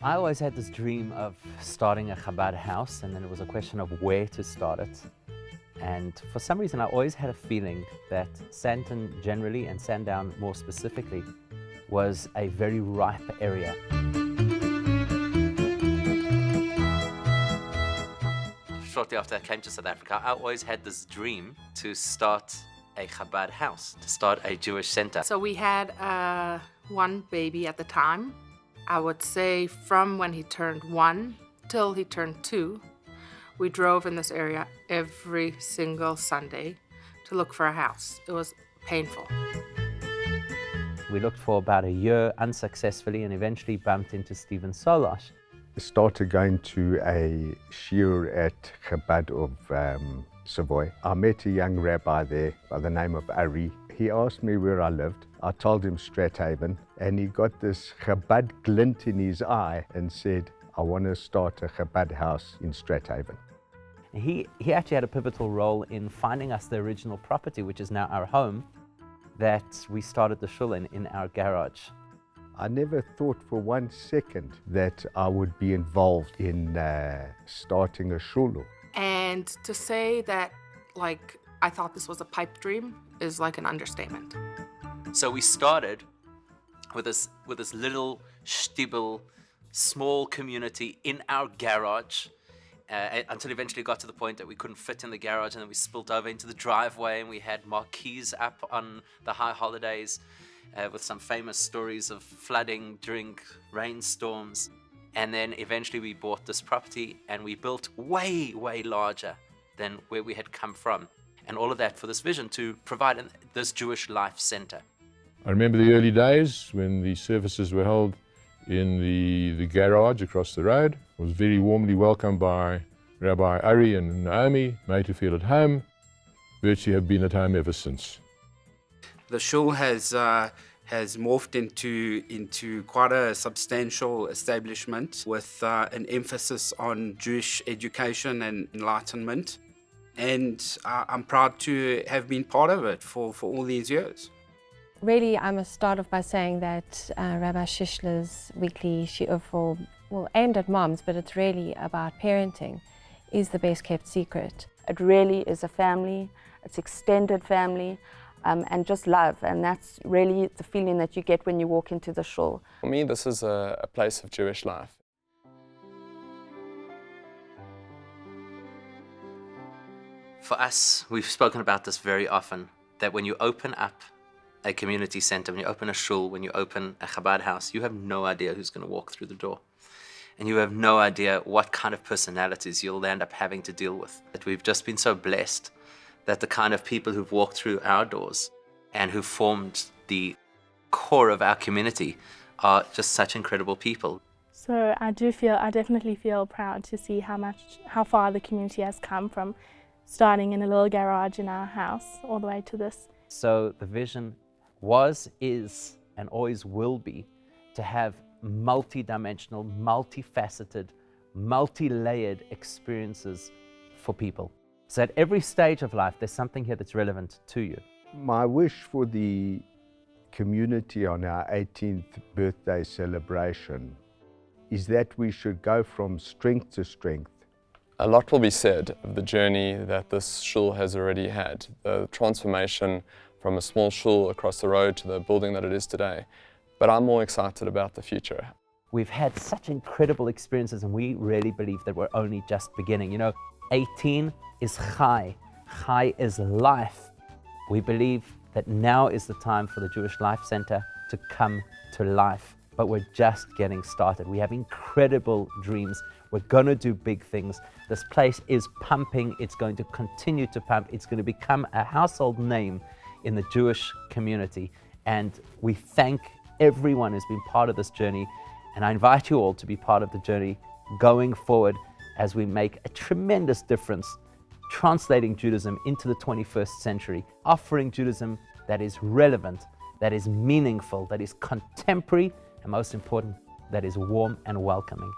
I always had this dream of starting a Chabad house, and then it was a question of where to start it. And for some reason, I always had a feeling that Sandton generally, and Sandown more specifically, was a very ripe area. Shortly after I came to South Africa, I always had this dream to start a Chabad house, to start a Jewish center. So we had one baby at the time. I would say from when he turned 1 till he turned 2, we drove in this area every single Sunday to look for a house. It was painful. We looked for about a year unsuccessfully and eventually bumped into Stephen Solas. Started going to a shiur at Chabad of Savoy. I met a young rabbi there by the name of Ari. He asked me where I lived. I told him Strathavon, and he got this Chabad glint in his eye and said, I want to start a Chabad house in Strathavon. He actually had a pivotal role in finding us the original property, which is now our home, that we started the shul in our garage. I never thought for 1 second that I would be involved in starting a shul. And to say that, I thought this was a pipe dream is like an understatement. So we started with this little shtibel, small community in our garage, until eventually got to the point that we couldn't fit in the garage, and then we spilled over into the driveway, and we had marquees up on the high holidays with some famous stories of flooding during rainstorms. And then eventually we bought this property and we built way, way larger than where we had come from. And all of that for this vision to provide this Jewish life center. I remember the early days when the services were held in the garage across the road. I was very warmly welcomed by Rabbi Ari and Naomi, made to feel at home. Virtually have been at home ever since. The shul has morphed into quite a substantial establishment with an emphasis on Jewish education and enlightenment. And I'm proud to have been part of it for all these years. Really, I must start off by saying that Rabbi Shishler's weekly shiur aimed at moms, but it's really about parenting, is the best kept secret. It really is a family, it's extended family, and just love, and that's really the feeling that you get when you walk into the shul. For me, this is a place of Jewish life. For us, we've spoken about this very often, that when you open up a community center, when you open a shul, when you open a Chabad house, you have no idea who's going to walk through the door. And you have no idea what kind of personalities you'll end up having to deal with. That we've just been so blessed that the kind of people who've walked through our doors and who formed the core of our community are just such incredible people. So I definitely feel proud to see how far the community has come from starting in a little garage in our house all the way to this. So the vision was, is, and always will be to have multi-dimensional, multifaceted, multi-layered experiences for people. So at every stage of life, there's something here that's relevant to you. My wish for the community on our 18th birthday celebration is that we should go from strength to strength. A lot will be said of the journey that this shul has already had, the transformation from a small shul across the road to the building that it is today. But I'm more excited about the future. We've had such incredible experiences, and we really believe that we're only just beginning. 18 is Chai. Chai is life. We believe that now is the time for the Jewish Life Center to come to life. But we're just getting started. We have incredible dreams. We're going to do big things. This place is pumping. It's going to continue to pump. It's going to become a household name in the Jewish community. And we thank everyone who's been part of this journey. And I invite you all to be part of the journey going forward as we make a tremendous difference translating Judaism into the 21st century, offering Judaism that is relevant, that is meaningful, that is contemporary, and most important, that is warm and welcoming.